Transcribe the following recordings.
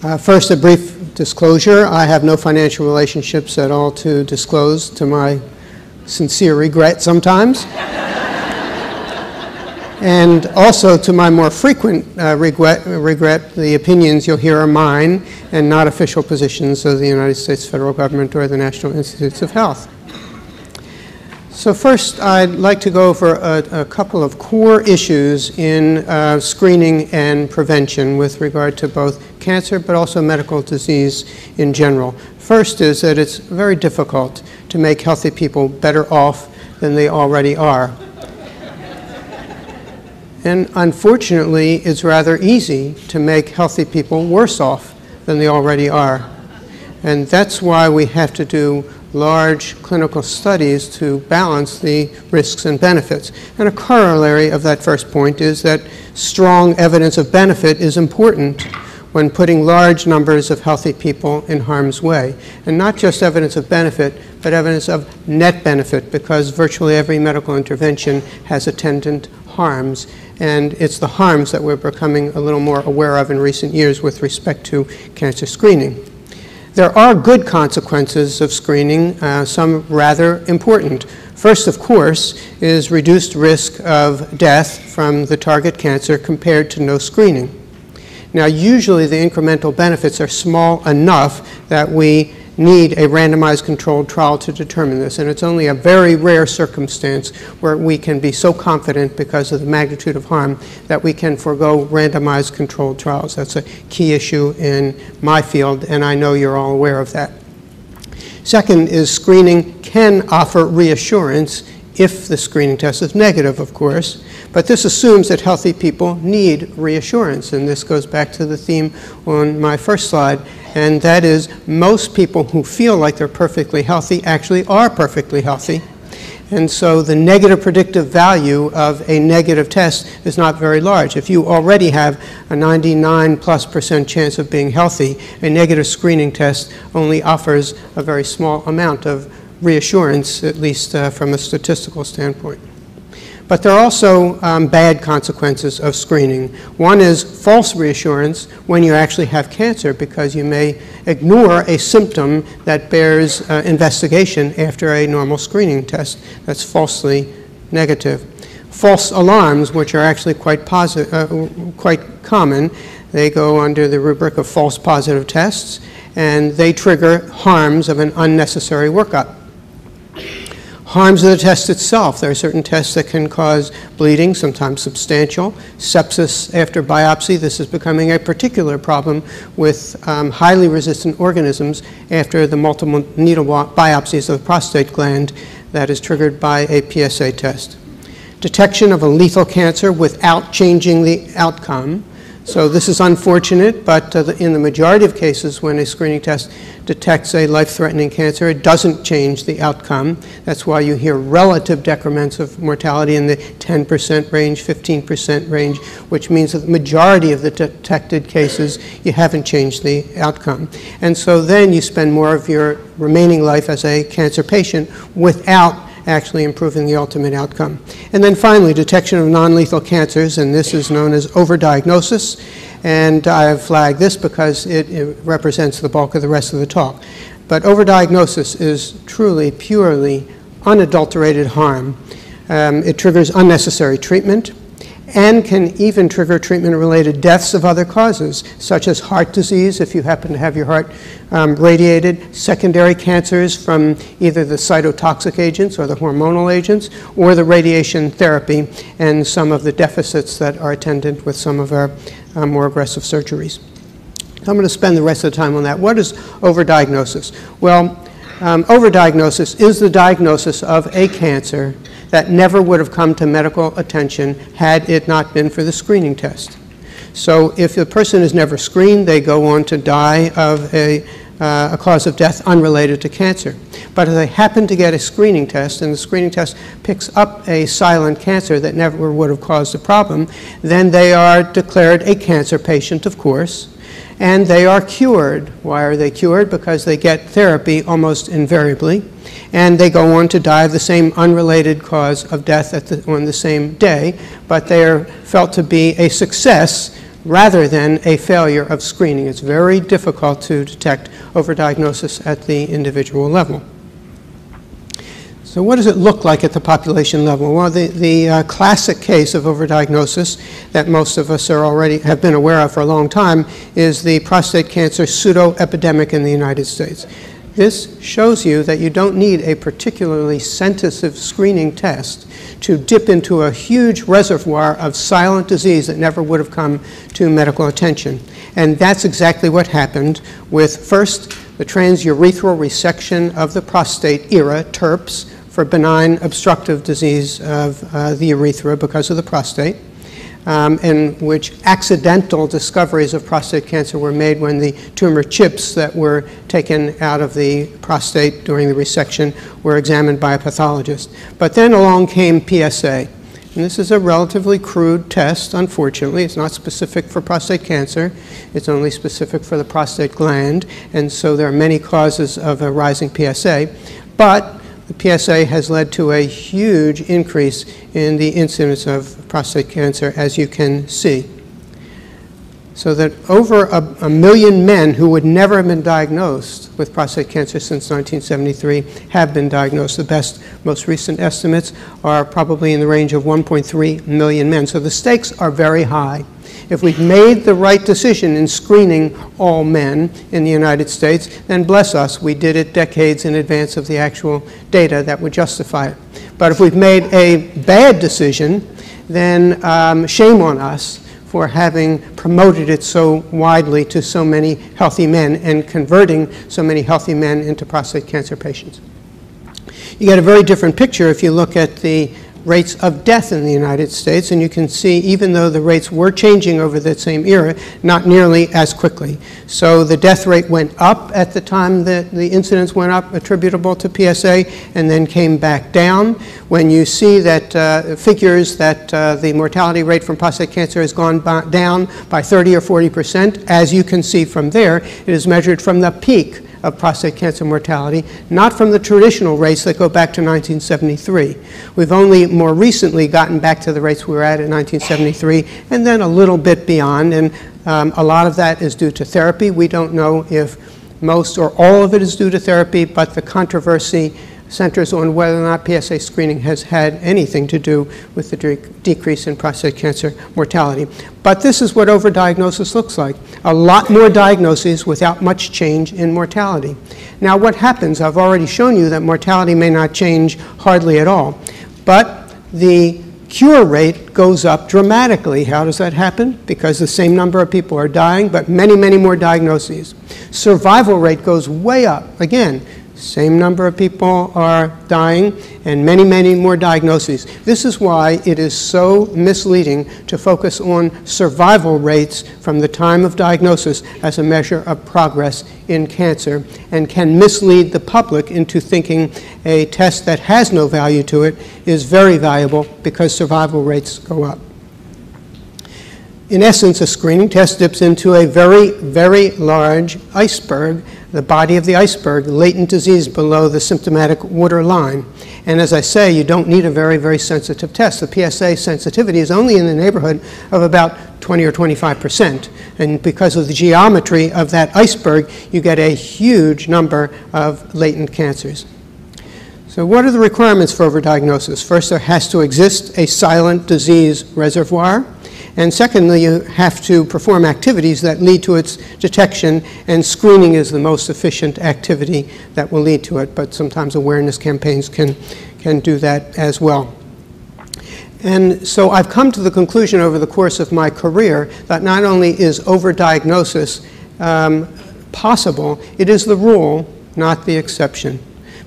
First, a brief disclosure. I have no financial relationships at all to disclose, to my sincere regret sometimes. And also, to my more frequent regret, the opinions you'll hear are mine and not official positions of the United States federal government or the National Institutes of Health. So first, I'd like to go over a couple of core issues in screening and prevention with regard to both cancer but also medical disease in general. First is that it's very difficult to make healthy people better off than they already are. And unfortunately, it's rather easy to make healthy people worse off than they already are. And that's why we have to do large clinical studies to balance the risks and benefits. And a corollary of that first point is that strong evidence of benefit is important when putting large numbers of healthy people in harm's way. And not just evidence of benefit, but evidence of net benefit, because virtually every medical intervention has attendant harms. And it's the harms that we're becoming a little more aware of in recent years with respect to cancer screening. There are good consequences of screening, some rather important. First, of course, is reduced risk of death from the target cancer compared to no screening. Now, usually the incremental benefits are small enough that we need a randomized controlled trial to determine this, and it's only a very rare circumstance where we can be so confident because of the magnitude of harm that we can forego randomized controlled trials. That's a key issue in my field, and I know you're all aware of that. Second is screening can offer reassurance if the screening test is negative, of course, but this assumes that healthy people need reassurance, and this goes back to the theme on my first slide, and that is most people who feel like they're perfectly healthy actually are perfectly healthy. And so the negative predictive value of a negative test is not very large. If you already have a 99+% chance of being healthy, a negative screening test only offers a very small amount of reassurance, at least from a statistical standpoint. But there are also bad consequences of screening. One is false reassurance when you actually have cancer, because you may ignore a symptom that bears investigation after a normal screening test that's falsely negative. False alarms, which are actually quite common, they go under the rubric of false positive tests, and they trigger harms of an unnecessary workup. Harms of the test itself. There are certain tests that can cause bleeding, sometimes substantial. Sepsis after biopsy. This is becoming a particular problem with highly resistant organisms after the multiple needle biopsies of the prostate gland that is triggered by a PSA test. Detection of a lethal cancer without changing the outcome. So this is unfortunate, but in the majority of cases when a screening test detects a life-threatening cancer, it doesn't change the outcome. That's why you hear relative decrements of mortality in the 10% range, 15% range, which means that the majority of the detected cases, you haven't changed the outcome. And so then you spend more of your remaining life as a cancer patient without actually improving the ultimate outcome. And then finally, detection of non-lethal cancers, and this is known as overdiagnosis. And I have flagged this because it represents the bulk of the rest of the talk. But overdiagnosis is truly, purely unadulterated harm. It triggers unnecessary treatment and can even trigger treatment-related deaths of other causes, such as heart disease, if you happen to have your heart radiated, secondary cancers from either the cytotoxic agents or the hormonal agents, or the radiation therapy, and some of the deficits that are attendant with some of our more aggressive surgeries. So I'm going to spend the rest of the time on that. What is overdiagnosis? Well, overdiagnosis is the diagnosis of a cancer that never would have come to medical attention had it not been for the screening test. So if the person is never screened, they go on to die of a cause of death unrelated to cancer. But if they happen to get a screening test, and the screening test picks up a silent cancer that never would have caused a problem, then they are declared a cancer patient, of course, and they are cured. Why are they cured? Because they get therapy almost invariably, and they go on to die of the same unrelated cause of death on the same day, but they are felt to be a success rather than a failure of screening. It's very difficult to detect overdiagnosis at the individual level. So what does it look like at the population level? Well, the classic case of overdiagnosis that most of us have been aware of for a long time is the prostate cancer pseudo-epidemic in the United States. This shows you that you don't need a particularly sensitive screening test to dip into a huge reservoir of silent disease that never would have come to medical attention. And that's exactly what happened with, first, the transurethral resection of the prostate, ERA, TURPS, for benign obstructive disease of the urethra because of the prostate, in which accidental discoveries of prostate cancer were made when the tumor chips that were taken out of the prostate during the resection were examined by a pathologist. But then along came PSA. And this is a relatively crude test, unfortunately. It's not specific for prostate cancer. It's only specific for the prostate gland. And so there are many causes of a rising PSA. But the PSA has led to a huge increase in the incidence of prostate cancer, as you can see. So that over a million men who would never have been diagnosed with prostate cancer since 1973 have been diagnosed. The best, most recent estimates are probably in the range of 1.3 million men. So the stakes are very high. If we've made the right decision in screening all men in the United States, then bless us, we did it decades in advance of the actual data that would justify it. But if we've made a bad decision, then shame on us for having promoted it so widely to so many healthy men and converting so many healthy men into prostate cancer patients. You get a very different picture if you look at the rates of death in the United States, and you can see even though the rates were changing over that same era, not nearly as quickly. So the death rate went up at the time that the incidence went up attributable to PSA and then came back down. When you see that figures that the mortality rate from prostate cancer has gone down by 30 or 40%, as you can see from there, it is measured from the peak of prostate cancer mortality, not from the traditional rates that go back to 1973. We've only more recently gotten back to the rates we were at in 1973, and then a little bit beyond, and a lot of that is due to therapy. We don't know if most or all of it is due to therapy, but the controversy centers on whether or not PSA screening has had anything to do with the decrease in prostate cancer mortality. But this is what overdiagnosis looks like. A lot more diagnoses without much change in mortality. Now what happens, I've already shown you that mortality may not change hardly at all, but the cure rate goes up dramatically. How does that happen? Because the same number of people are dying, but many, many more diagnoses. Survival rate goes way up. Again, same number of people are dying and many, many more diagnoses. This is why it is so misleading to focus on survival rates from the time of diagnosis as a measure of progress in cancer, and can mislead the public into thinking a test that has no value to it is very valuable because survival rates go up. In essence, a screening test dips into a very, very large iceberg, the body of the iceberg, latent disease below the symptomatic water line. And as I say, you don't need a very, very sensitive test. The PSA sensitivity is only in the neighborhood of about 20 or 25%. And because of the geometry of that iceberg, you get a huge number of latent cancers. So what are the requirements for overdiagnosis? First, there has to exist a silent disease reservoir. And secondly, you have to perform activities that lead to its detection, and screening is the most efficient activity that will lead to it, but sometimes awareness campaigns can do that as well. And so I've come to the conclusion over the course of my career that not only is overdiagnosis possible, it is the rule, not the exception,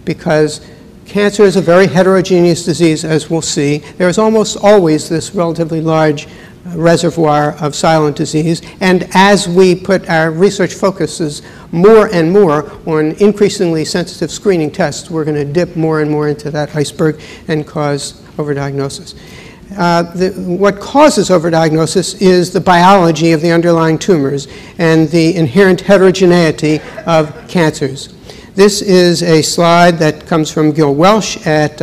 because cancer is a very heterogeneous disease, as we'll see. There is almost always this relatively large reservoir of silent disease, and as we put our research focuses more and more on increasingly sensitive screening tests, we're going to dip more and more into that iceberg and cause overdiagnosis. What causes overdiagnosis is the biology of the underlying tumors and the inherent heterogeneity of cancers. This is a slide that comes from Gil Welsh at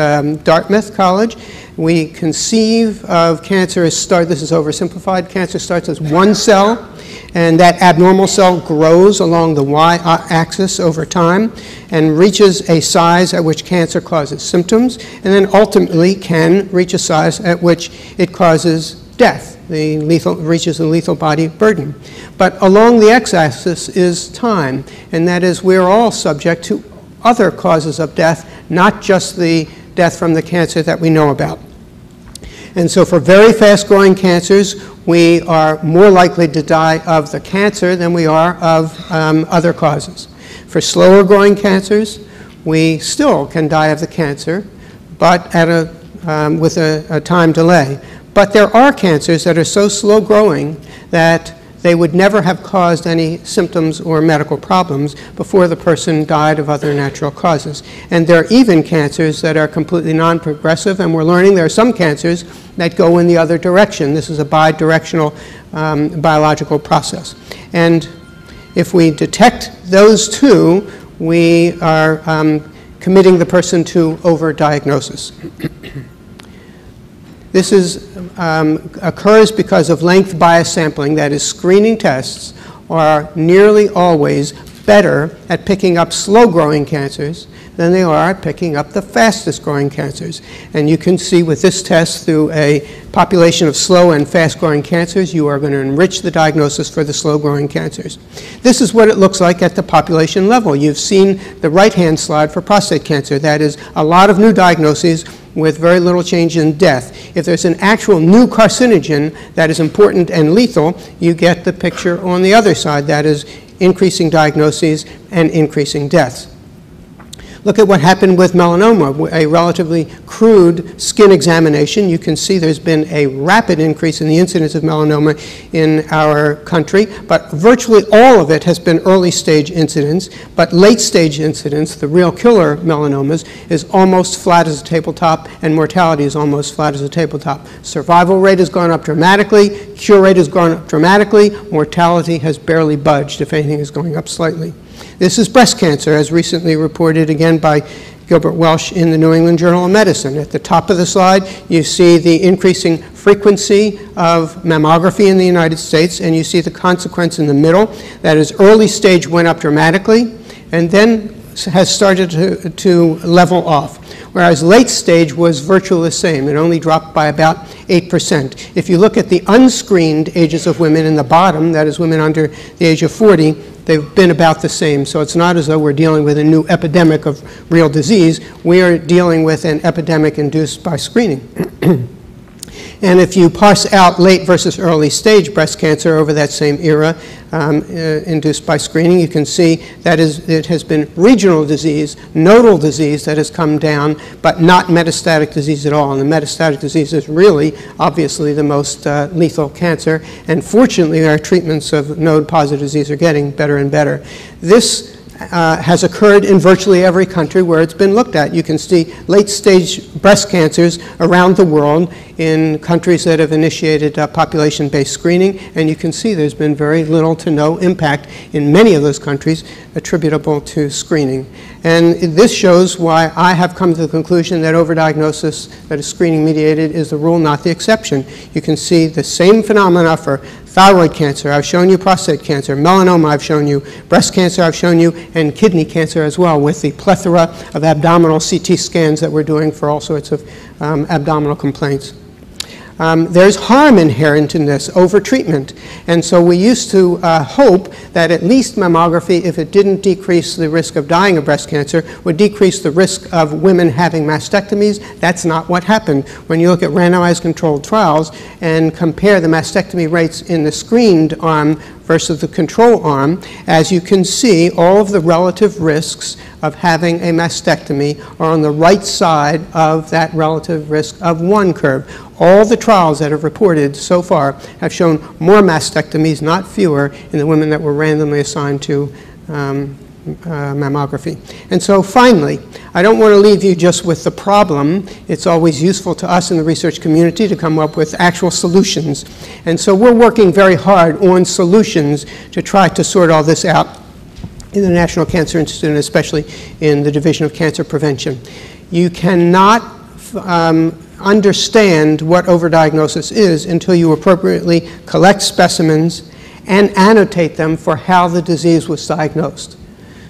Dartmouth College. We conceive of cancer as this is oversimplified, cancer starts as one cell, and that abnormal cell grows along the y-axis over time and reaches a size at which cancer causes symptoms, and then ultimately can reach a size at which it causes death. Reaches the lethal body burden. But along the x-axis is time, and that is we're all subject to other causes of death, not just the death from the cancer that we know about. And so for very fast-growing cancers, we are more likely to die of the cancer than we are of other causes. For slower-growing cancers, we still can die of the cancer, but with a time delay. But there are cancers that are so slow-growing that they would never have caused any symptoms or medical problems before the person died of other natural causes. And there are even cancers that are completely non-progressive, and we're learning there are some cancers that go in the other direction. This is a bidirectional biological process. And if we detect those two, we are committing the person to overdiagnosis. This occurs because of length bias sampling, that is, screening tests are nearly always better at picking up slow-growing cancers than they are at picking up the fastest-growing cancers. And you can see with this test through a population of slow and fast-growing cancers, you are going to enrich the diagnosis for the slow-growing cancers. This is what it looks like at the population level. You've seen the right-hand slide for prostate cancer. That is a lot of new diagnoses with very little change in death. If there's an actual new carcinogen that is important and lethal, you get the picture on the other side, that is increasing diagnoses and increasing deaths. Look at what happened with melanoma, a relatively crude skin examination. You can see there's been a rapid increase in the incidence of melanoma in our country, but virtually all of it has been early stage incidence, but late stage incidence, the real killer melanomas, is almost flat as a tabletop, and mortality is almost flat as a tabletop. Survival rate has gone up dramatically, cure rate has gone up dramatically, mortality has barely budged, if anything is going up slightly. This is breast cancer, as recently reported again by Gilbert Welsh in the New England Journal of Medicine. At the top of the slide, you see the increasing frequency of mammography in the United States, and you see the consequence in the middle. That is, early stage went up dramatically, and then has started to level off, whereas late stage was virtually the same. It only dropped by about 8%. If you look at the unscreened ages of women in the bottom, that is women under the age of 40, they've been about the same. So it's not as though we're dealing with a new epidemic of real disease. We are dealing with an epidemic induced by screening. And if you parse out late versus early stage breast cancer over that same era induced by screening, you can see that it has been regional disease, nodal disease that has come down, but not metastatic disease at all. And the metastatic disease is really, obviously, the most lethal cancer. And fortunately, our treatments of node-positive disease are getting better and better. This has occurred in virtually every country where it's been looked at. You can see late-stage breast cancers around the world in countries that have initiated population-based screening, and you can see there's been very little to no impact in many of those countries attributable to screening. And this shows why I have come to the conclusion that overdiagnosis that is screening-mediated is the rule, not the exception. You can see the same phenomena for thyroid cancer, I've shown you prostate cancer, melanoma, I've shown you breast cancer, I've shown you, and kidney cancer as well, with the plethora of abdominal CT scans that we're doing for all sorts of abdominal complaints. There's harm inherent in this, overtreatment. And so we used to hope that at least mammography, if it didn't decrease the risk of dying of breast cancer, would decrease the risk of women having mastectomies. That's not what happened. When you look at randomized controlled trials and compare the mastectomy rates in the screened arm versus the control arm, as you can see, all of the relative risks of having a mastectomy are on the right side of that relative risk of one curve. All the trials that have reported so far have shown more mastectomies, not fewer, in the women that were randomly assigned to mammography. And so finally, I don't want to leave you just with the problem. It's always useful to us in the research community to come up with actual solutions. And so we're working very hard on solutions to try to sort all this out. in the National Cancer Institute, and especially in the Division of Cancer Prevention. You cannot understand what overdiagnosis is until you appropriately collect specimens and annotate them for how the disease was diagnosed.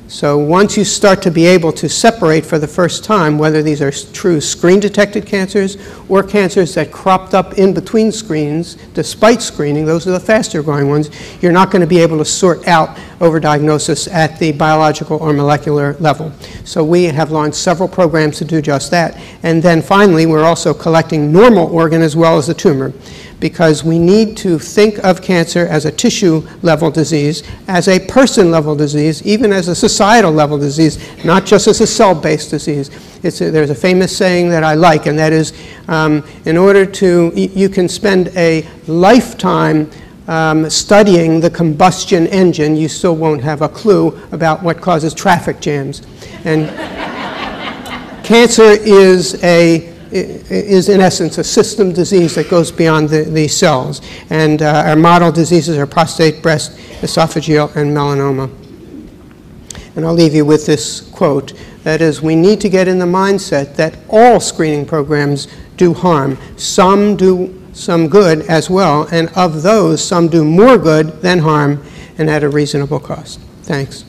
So once you start to be able to separate for the first time whether these are true screen-detected cancers or cancers that cropped up in between screens despite screening, those are the faster-growing ones, you're not going to be able to sort out overdiagnosis at the biological or molecular level. So we have launched several programs to do just that. And then finally, we're also collecting normal organ as well as the tumor, because we need to think of cancer as a tissue-level disease, as a person-level disease, even as a societal-level disease, not just as a cell-based disease. There's a famous saying that I like, and that is, in order to, you can spend a lifetime studying the combustion engine, you still won't have a clue about what causes traffic jams. And cancer is in essence a system disease that goes beyond the cells. And our model diseases are prostate, breast, esophageal, and melanoma. And I'll leave you with this quote. That is, we need to get in the mindset that all screening programs do harm. Some do some good as well, and of those, some do more good than harm, and at a reasonable cost. Thanks.